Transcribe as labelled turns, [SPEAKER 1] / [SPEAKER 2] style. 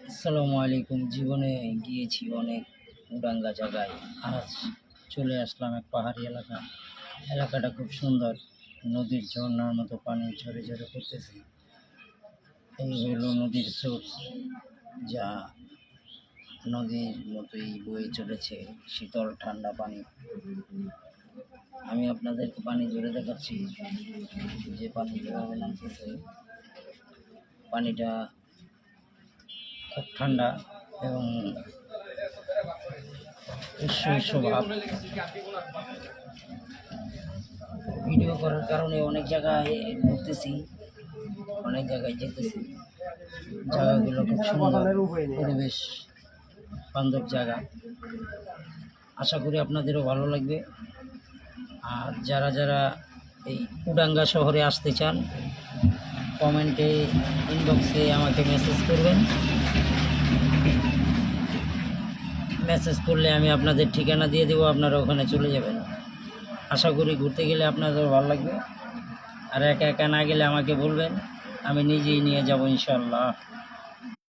[SPEAKER 1] আসসালামু আলাইকুম। জীবনে গিয়েছি অনেক উডাঙ্গা জায়গায়। আজ চলে আসলাম এক পাহাড়ি এলাকা। এলাকাটা খুব সুন্দর। নদীর ঝর্ণার মতো পানি ঝরে ঝরে পড়তেছে। এই হলো নদীর স্রোত, যা নদীর মতোই বয়ে চলেছে, শীতল ঠান্ডা পানি। আমি আপনাদেরকে পানি জুড়ে দেখাচ্ছি, যে পানি যেভাবে নামতেছে। পানিটা খুব ঠান্ডা এবং ভাব। ভিডিও করার কারণে অনেক জায়গায় ঘুরতেছি, অনেক জায়গায় যেতেছি। জায়গাগুলো খুব সুন্দর, পরিবেশ বান্ধব জায়গা। আশা করি আপনাদেরও ভালো লাগবে। আর যারা যারা এই উডাঙ্গা শহরে আসতে চান, কমেন্টে ইনবক্সে আমাকে মেসেজ করবেন। মেসেজ করলে আমি আপনাদের ঠিকানা দিয়ে দেবো, আপনারা ওখানে চলে যাবেন। আশা করি ঘুরতে গেলে আপনাদের ভালো লাগবে। আর একা একা না গেলে আমাকে বলবেন, আমি নিজেই নিয়ে যাব ইনশাআল্লাহ।